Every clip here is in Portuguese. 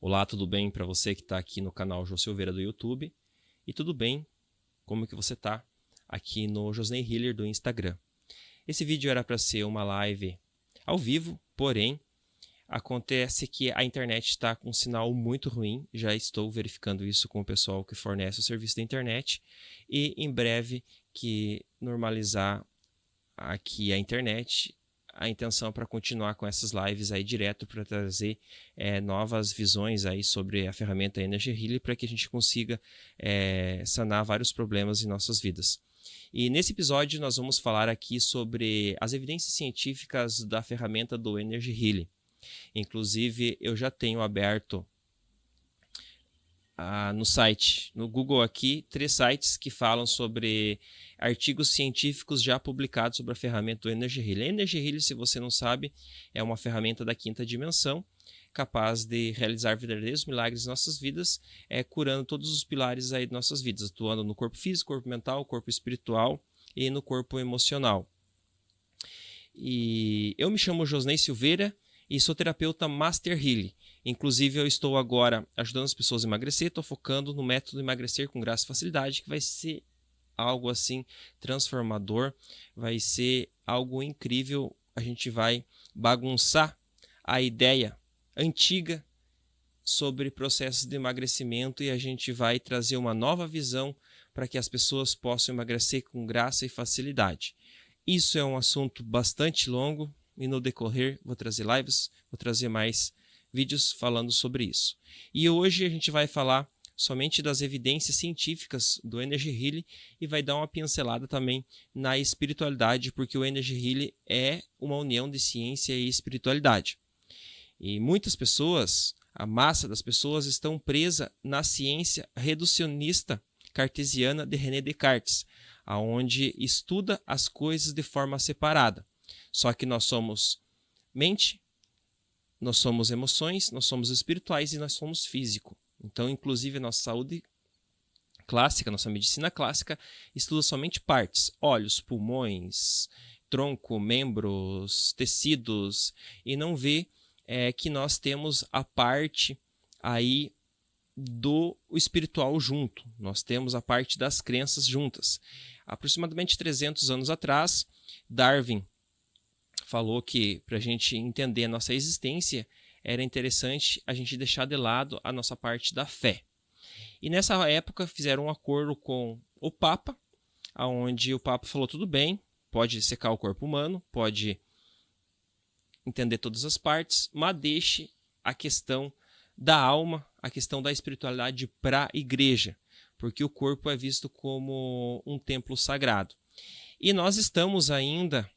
Olá, tudo bem para você que está aqui no canal Jô Silveira do YouTube? E tudo bem, como que você está aqui no Josney Healer do Instagram? Esse vídeo era para ser uma live ao vivo, porém, acontece que a internet está com um sinal muito ruim. Já estou verificando isso com o pessoal que fornece o serviço da internet. E em breve que normalizar aqui a internet, a intenção para continuar com essas lives aí direto para trazer novas visões aí sobre a ferramenta Energy Healer para que a gente consiga sanar vários problemas em nossas vidas. E nesse episódio nós vamos falar aqui sobre as evidências científicas da ferramenta do Energy Healing. Inclusive eu já tenho aberto no site, no Google aqui, 3 sites que falam sobre artigos científicos já publicados sobre a ferramenta do Energy Healer. Energy Healer, se você não sabe, é uma ferramenta da quinta dimensão, capaz de realizar verdadeiros milagres em nossas vidas, curando todos os pilares aí de nossas vidas, atuando no corpo físico, corpo mental, corpo espiritual e no corpo emocional. E eu me chamo Josney Silveira e sou terapeuta Master Healing. Inclusive, eu estou agora ajudando as pessoas a emagrecer, estou focando no método emagrecer com graça e facilidade, que vai ser algo assim transformador, vai ser algo incrível. A gente vai bagunçar a ideia antiga sobre processos de emagrecimento e a gente vai trazer uma nova visão para que as pessoas possam emagrecer com graça e facilidade. Isso é um assunto bastante longo e no decorrer vou trazer lives, vou trazer mais vídeos falando sobre isso. E hoje a gente vai falar somente das evidências científicas do Energy Healing e vai dar uma pincelada também na espiritualidade, porque o Energy Healing é uma união de ciência e espiritualidade. E muitas pessoas, a massa das pessoas, estão presa na ciência reducionista cartesiana de René Descartes, aonde estuda as coisas de forma separada. Só que nós somos mente, nós somos emoções, nós somos espirituais e nós somos físico. Então, inclusive, a nossa saúde clássica, nossa medicina clássica, estuda somente partes, olhos, pulmões, tronco, membros, tecidos, e não vê que nós temos a parte aí do espiritual junto. Nós temos a parte das crenças juntas. Aproximadamente 300 anos atrás, Darwin falou que para a gente entender a nossa existência, era interessante a gente deixar de lado a nossa parte da fé. E nessa época fizeram um acordo com o Papa, onde o Papa falou, tudo bem, pode secar o corpo humano, pode entender todas as partes, mas deixe a questão da alma, a questão da espiritualidade para a igreja, porque o corpo é visto como um templo sagrado. E nós estamos ainda,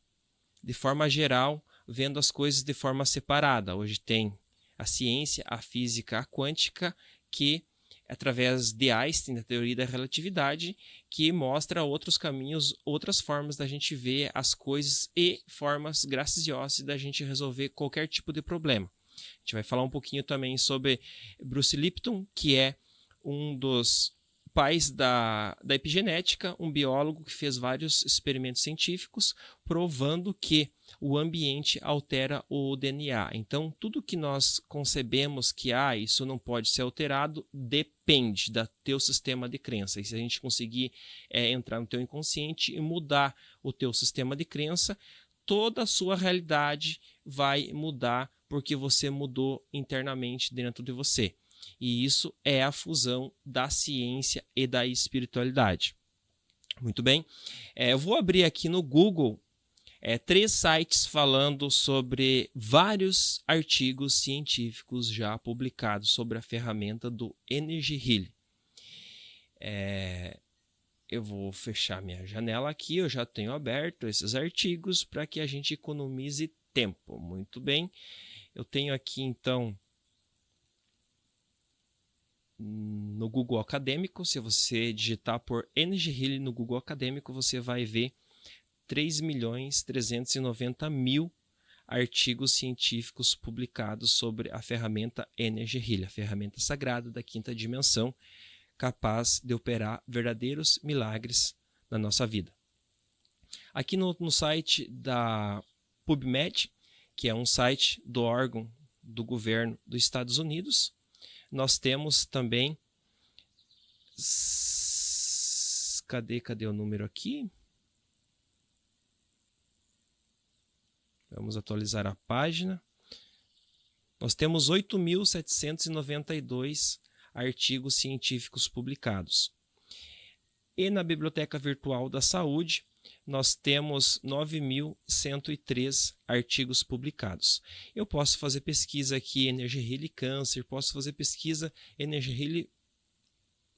de forma geral, vendo as coisas de forma separada. Hoje tem a ciência, a física, a quântica, que através de Einstein, da teoria da relatividade, que mostra outros caminhos, outras formas da gente ver as coisas e formas graciosas da gente resolver qualquer tipo de problema. A gente vai falar um pouquinho também sobre Bruce Lipton, que é um dos pais da epigenética, um biólogo que fez vários experimentos científicos provando que o ambiente altera o DNA. Então, tudo que nós concebemos que isso não pode ser alterado, depende do teu sistema de crença. E se a gente conseguir entrar no teu inconsciente e mudar o teu sistema de crença, toda a sua realidade vai mudar porque você mudou internamente dentro de você. E isso é a fusão da ciência e da espiritualidade. Muito bem. Eu vou abrir aqui no Google 3 sites falando sobre vários artigos científicos já publicados sobre a ferramenta do Energy Healing. Eu vou fechar minha janela aqui, eu já tenho aberto esses artigos para que a gente economize tempo. Muito bem. Eu tenho aqui então no Google Acadêmico, se você digitar por Energy Healing no Google Acadêmico, você vai ver 3.390.000 artigos científicos publicados sobre a ferramenta Energy Healing, a ferramenta sagrada da quinta dimensão, capaz de operar verdadeiros milagres na nossa vida. Aqui no site da PubMed, que é um site do órgão do governo dos Estados Unidos, nós temos também... Cadê o número aqui? Vamos atualizar a página. Nós temos 8.792 artigos científicos publicados. E na Biblioteca Virtual da Saúde, nós temos 9.103 artigos publicados. Eu posso fazer pesquisa aqui, Energy Healing Câncer, posso fazer pesquisa Energy Healing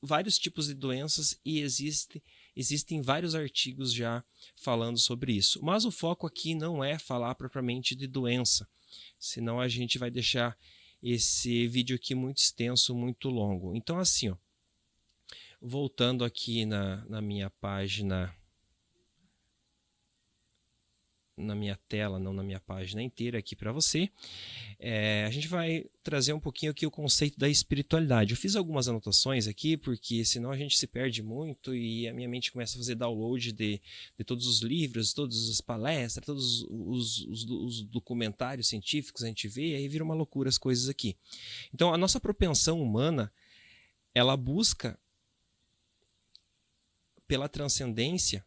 vários tipos de doenças e existem vários artigos já falando sobre isso. Mas o foco aqui não é falar propriamente de doença, senão a gente vai deixar esse vídeo aqui muito extenso, muito longo. Então assim, ó, voltando aqui na minha página, na minha tela, não na minha página inteira aqui para você, a gente vai trazer um pouquinho aqui o conceito da espiritualidade. Eu fiz algumas anotações aqui, porque senão a gente se perde muito e a minha mente começa a fazer download de todos os livros, todas as palestras, todos os documentários científicos a gente vê, e aí vira uma loucura as coisas aqui. Então a nossa propensão humana, ela busca pela transcendência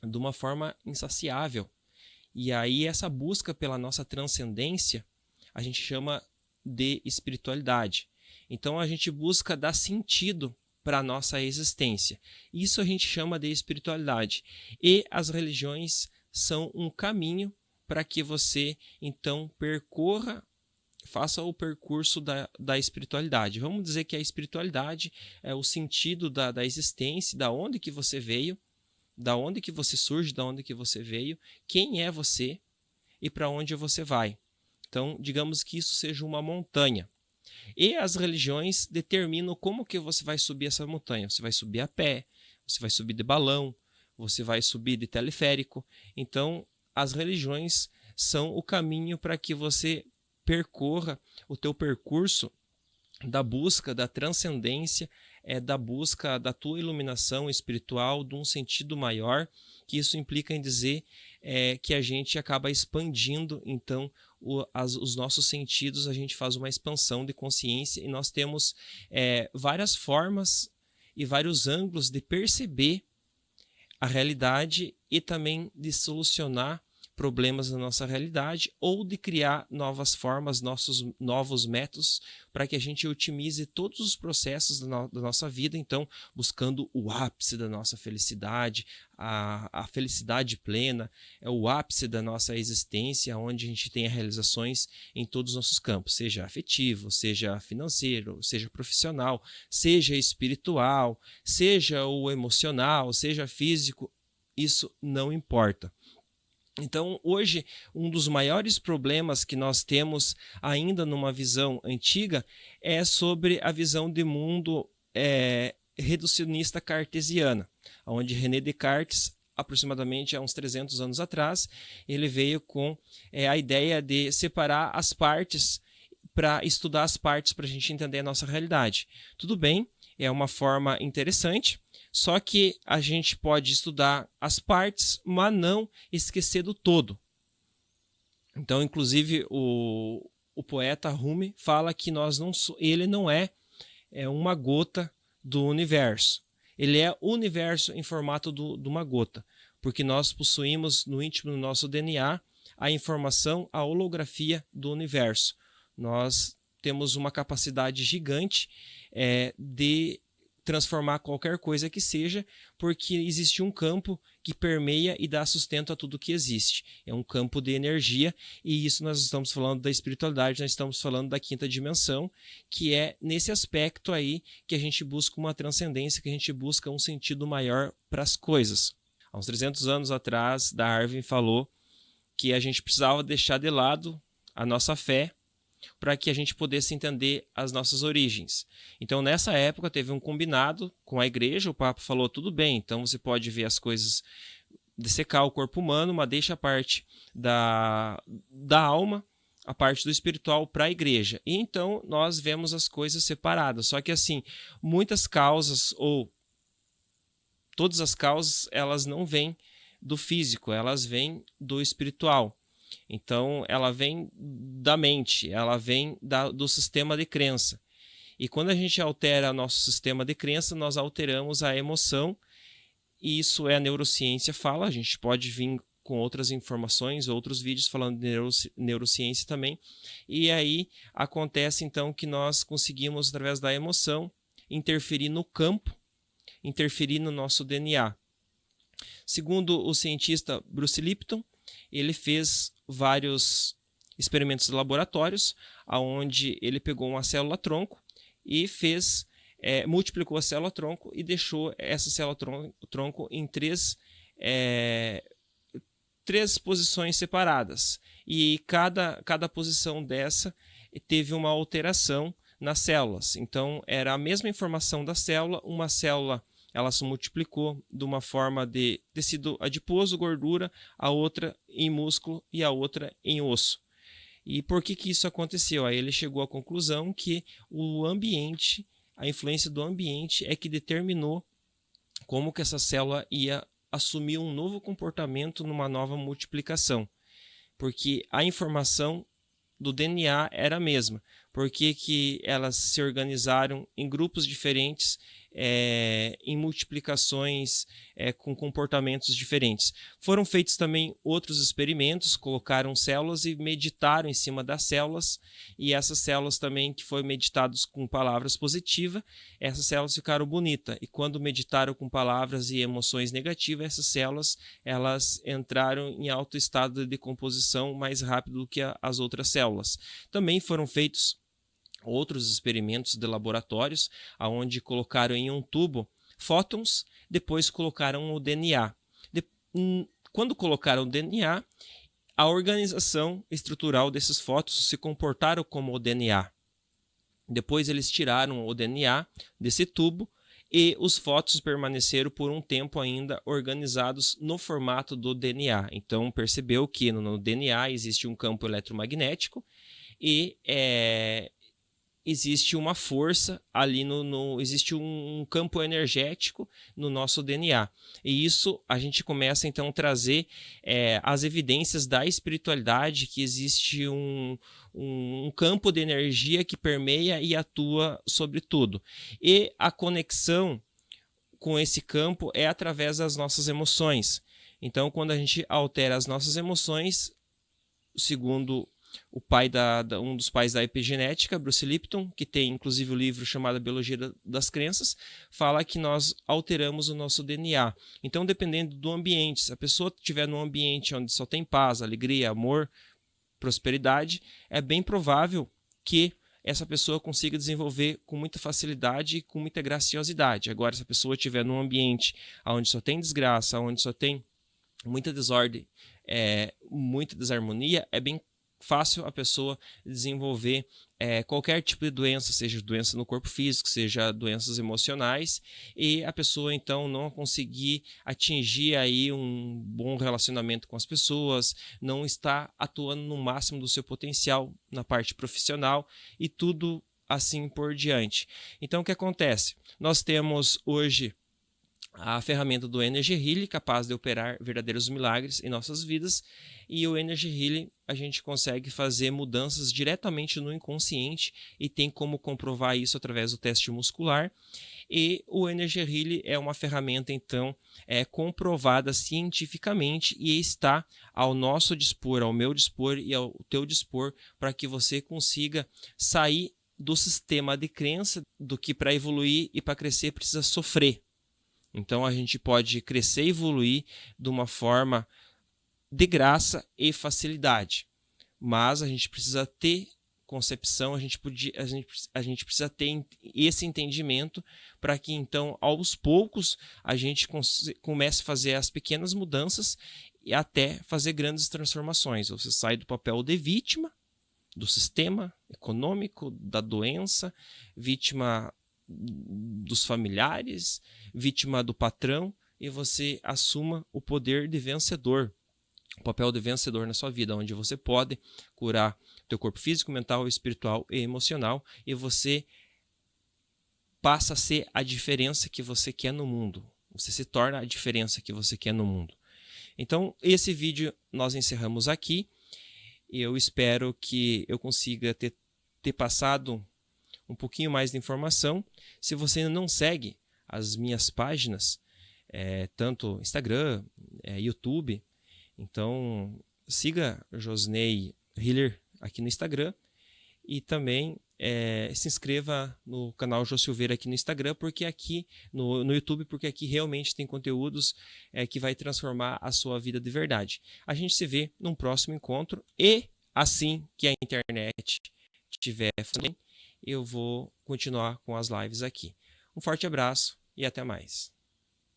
de uma forma insaciável. E aí essa busca pela nossa transcendência a gente chama de espiritualidade. Então a gente busca dar sentido para a nossa existência. Isso a gente chama de espiritualidade. E as religiões são um caminho para que você então faça o percurso da espiritualidade. Vamos dizer que a espiritualidade é o sentido da existência, da onde que você veio, da onde que você surge, da onde que você veio, quem é você e para onde você vai. Então, digamos que isso seja uma montanha. E as religiões determinam como que você vai subir essa montanha. Você vai subir a pé, você vai subir de balão, você vai subir de teleférico. Então, as religiões são o caminho para que você percorra o teu percurso da busca da transcendência, da busca da tua iluminação espiritual, de um sentido maior, que isso implica em dizer que a gente acaba expandindo, então, os nossos sentidos, a gente faz uma expansão de consciência e nós temos várias formas e vários ângulos de perceber a realidade e também de solucionar problemas na nossa realidade ou de criar novas formas, novos métodos para que a gente otimize todos os processos da nossa vida, então buscando o ápice da nossa felicidade, a felicidade plena, é o ápice da nossa existência, onde a gente tenha realizações em todos os nossos campos, seja afetivo, seja financeiro, seja profissional, seja espiritual, seja o emocional, seja físico, isso não importa. Então, hoje, um dos maiores problemas que nós temos ainda numa visão antiga é sobre a visão de mundo reducionista cartesiana, onde René Descartes, aproximadamente há uns 300 anos atrás, ele veio com a ideia de separar as partes para estudar as partes para a gente entender a nossa realidade. Tudo bem, é uma forma interessante, só que a gente pode estudar as partes, mas não esquecer do todo. Então, inclusive, o poeta Rumi fala que ele não é uma gota do universo. Ele é o universo em formato de uma gota, porque nós possuímos no íntimo do nosso DNA a informação, a holografia do universo. Nós temos uma capacidade gigante de transformar qualquer coisa que seja, porque existe um campo que permeia e dá sustento a tudo que existe. É um campo de energia, e isso nós estamos falando da espiritualidade, nós estamos falando da quinta dimensão, que é nesse aspecto aí que a gente busca uma transcendência, que a gente busca um sentido maior para as coisas. Há uns 300 anos atrás, Darwin falou que a gente precisava deixar de lado a nossa fé para que a gente pudesse entender as nossas origens. Então, nessa época, teve um combinado com a igreja, o Papa falou, tudo bem, então você pode ver as coisas, dissecar o corpo humano, mas deixa a parte da alma, a parte do espiritual para a igreja. E então, nós vemos as coisas separadas. Só que, assim, muitas causas, ou todas as causas, elas não vêm do físico, elas vêm do espiritual. Então, ela vem da mente, ela vem do sistema de crença. E quando a gente altera nosso sistema de crença, nós alteramos a emoção. E isso é a neurociência fala. A gente pode vir com outras informações, outros vídeos falando de neurociência também. E aí acontece então que nós conseguimos, através da emoção, interferir no campo, interferir no nosso DNA. Segundo o cientista Bruce Lipton, ele fez vários experimentos laboratórios, onde ele pegou uma célula-tronco e multiplicou a célula-tronco e deixou essa célula-tronco em três posições separadas. E cada posição dessa teve uma alteração nas células. Então, era a mesma informação da célula. Uma célula ela se multiplicou de uma forma de tecido adiposo, gordura, a outra em músculo e a outra em osso. E por que isso aconteceu? Aí ele chegou à conclusão que o ambiente, a influência do ambiente é que determinou como que essa célula ia assumir um novo comportamento numa nova multiplicação. Porque a informação do DNA era a mesma. Por que elas se organizaram em grupos diferentes, em multiplicações com comportamentos diferentes? Foram feitos também outros experimentos, colocaram células e meditaram em cima das células, e essas células também que foram meditadas com palavras positivas, essas células ficaram bonitas, e quando meditaram com palavras e emoções negativas, essas células elas entraram em alto estado de decomposição mais rápido do que as outras células. Também foram feitos outros experimentos de laboratórios, onde colocaram em um tubo fótons, depois colocaram o DNA. Quando colocaram o DNA, a organização estrutural desses fótons se comportaram como o DNA. Depois eles tiraram o DNA desse tubo e os fótons permaneceram por um tempo ainda organizados no formato do DNA. Então percebeu que no DNA existe um campo eletromagnético e existe uma força ali, existe um campo energético no nosso DNA. E isso a gente começa então a trazer as evidências da espiritualidade, que existe um campo de energia que permeia e atua sobre tudo. E a conexão com esse campo é através das nossas emoções. Então, quando a gente altera as nossas emoções, segundo um dos pais da epigenética, Bruce Lipton, que tem inclusive o livro chamado Biologia das Crenças, fala que nós alteramos o nosso DNA. Então, dependendo do ambiente, se a pessoa estiver num ambiente onde só tem paz, alegria, amor, prosperidade, é bem provável que essa pessoa consiga desenvolver com muita facilidade e com muita graciosidade. Agora, se a pessoa estiver num ambiente onde só tem desgraça, onde só tem muita desordem, muita desarmonia, é bem fácil a pessoa desenvolver qualquer tipo de doença, seja doença no corpo físico, seja doenças emocionais, e a pessoa então não conseguir atingir aí um bom relacionamento com as pessoas, não está atuando no máximo do seu potencial na parte profissional e tudo assim por diante. Então o que acontece? Nós temos hoje a ferramenta do Energy Healing, capaz de operar verdadeiros milagres em nossas vidas, e o Energy Healing a gente consegue fazer mudanças diretamente no inconsciente e tem como comprovar isso através do teste muscular. E o Energy Healing é uma ferramenta então comprovada cientificamente e está ao nosso dispor, ao meu dispor e ao teu dispor, para que você consiga sair do sistema de crença do que para evoluir e para crescer precisa sofrer. Então a gente pode crescer e evoluir de uma forma de graça e facilidade, mas a gente precisa ter concepção, a gente precisa ter esse entendimento para que então aos poucos a gente comece a fazer as pequenas mudanças e até fazer grandes transformações. Você sai do papel de vítima do sistema econômico, da doença, vítima dos familiares, vítima do patrão, e você assuma o poder de vencedor, o papel de vencedor na sua vida, onde você pode curar teu corpo físico, mental, espiritual e emocional, e você passa a ser a diferença que você quer no mundo. Você se torna a diferença que você quer no mundo. Então, esse vídeo nós encerramos aqui. Eu espero que eu consiga ter passado um pouquinho mais de informação. Se você ainda não segue as minhas páginas, tanto Instagram, YouTube, então siga Josney Hiller aqui no Instagram e também se inscreva no canal Jô Silveira aqui no Instagram, porque aqui no YouTube, porque aqui realmente tem conteúdos que vai transformar a sua vida de verdade. A gente se vê num próximo encontro e assim que a internet estiver funcionando, eu vou continuar com as lives aqui. Um forte abraço e até mais.